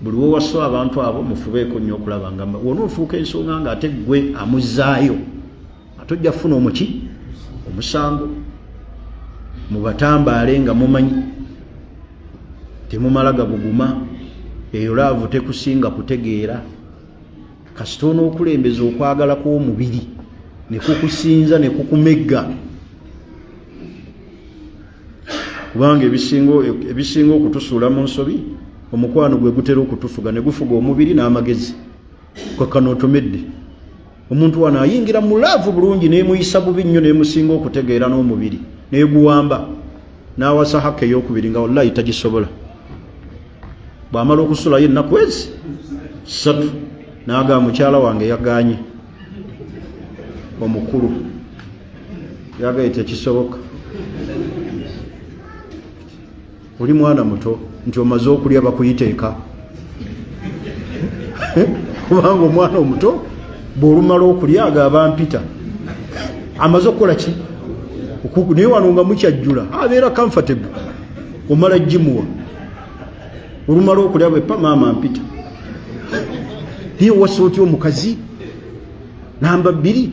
buli wowaso abantu abo mufubeeko nnyo okulaba nga wonoofuuka ensonga nga ate gwe amuzzaayo atojja funa omusango mubatambaale nga mumanyi temumala gabuguma eyo laavu tekusinga kutegeera kasita onookulembeza okwagala kw'omubiri ne kukusinza ne kukumegga kubanga ebisinga okutusuula mu nsobi omukwano gwe gutera okutufuga ne gufuga omubiri n'amagezi kwakanootomedde omuntu wano ayingira mu laavu bulungi n'emuyisa bubi nnyo n'emusinga okutegeera n'omubiri n'eguwamba n'awasa haka ey'okubiri nga wallahi tagisobola bw'amala okusulayo ennaku ezi 3 n'agamba mukyala wange yaganye omukulu yagaye tekisoboka oli mwana muto nti omaze okulya bakuyiteeka kubanga omwana omuto bw'olumala okulya agaba mpita amaze okukola ki naye wano nga mukyajjula abeera comfortable omala gimuwa olumala okulya bwepa maama mpita naye wasa otya omukazi namba 2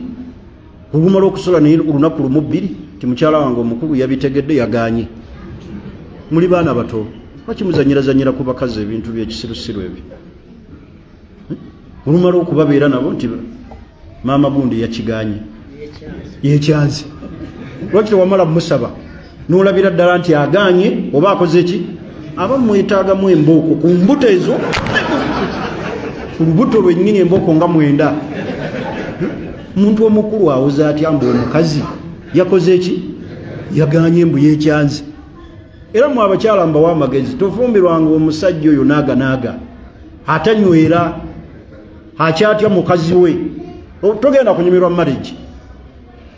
olumala okusula naye olunaku lumu 2 ti mukyala wange omukulu yabitegedde yaganye muli baana bato bakimuzanyirazanyira ku bakazi ebintu by'ekisirusiru ebyo olumala okubabeera nabo nti maama gundi yakiganye yekyanze lwaki tewamala musaba n'olabira ddala nti aganye oba akoze ki aba mwetaagamu embooko ku mbuto ezo ku lubuto lwennyini embooko nga 9 omuntu omukulu awoza atya mbu omukazi yakoze ki yaganye mbu yekyanze era mu abakyala mbawa amagezi tofumbirwanga omusajja oyo naaga atanywera akyatya mukazi we togenda kunyumirwa marriage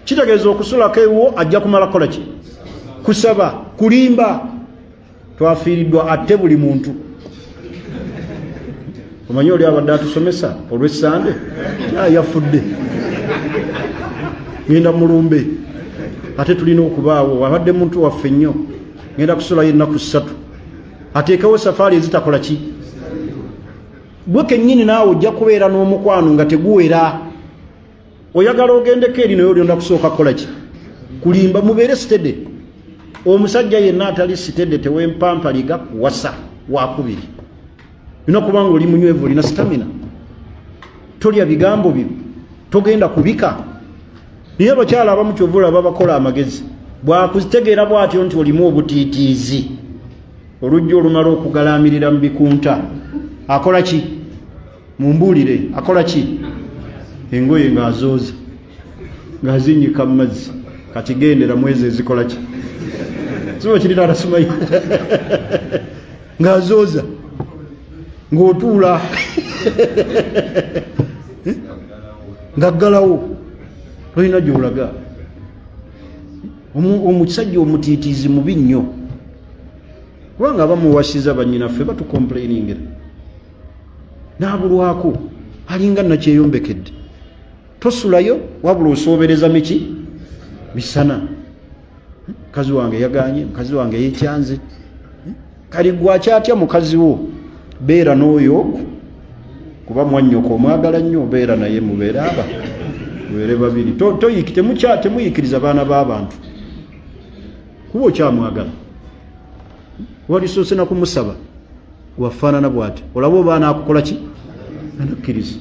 kitegeeza okusulako ewo ajja kumala kola ki kusaba kulimba twafiiriddwa ate buli muntu omanyi oli abadde atusomesa olw'essande yafudde ngenda mulumbe ate tulina okubaawo abadde muntu waffe nnyo ngenda kusulayo ennaku 3 ateekewo safaari ezitakola ki gwe kennyini naawe ojja kubeera n'omukwano nga teguwera oyagala ogendeko eri naye olyonda kusooka kukola ki kulimba mubeere sitede omusajja yenna atali sitede tewempampaliga kuwasa wakubiri ina kubanga oli munywevu olina stamina tolya bigambo byo togenda kubika naye abakyala abamu kyovula babakola amagezi bwakuzitegeera bwatyo nti olimu obutiitiizi olujja olumala okugalaamirira mu bikunta akola ki mumbuulire akola ki engoye ng'azooza ng'azinyika mu mazzi kati gendera mwezi ezikola ki siba kirina arasumayo ng'azooza ng'otuula ng'aggalawo tolina gy'olaga omusajja omutiitiizi mubi nnyo kubanga abamuwasiza bannyinaffe batukomplainingira n'abulwako alinga nakyeyombekedde tosulayo wabula osoobereza miki bisana mukazi wange yaganye mukazi wange yekyanze kali gwakyatya mukazi wo beera n'oyo kuba mwannyoko omwagala nnyo beera naye mubeere aba mubeere babiri temuyikiriza baana b'abantu kuba okyamwagala walisoose nakumusaba wafaanana bw'ati olaba oba anaakukola ki anakkiriza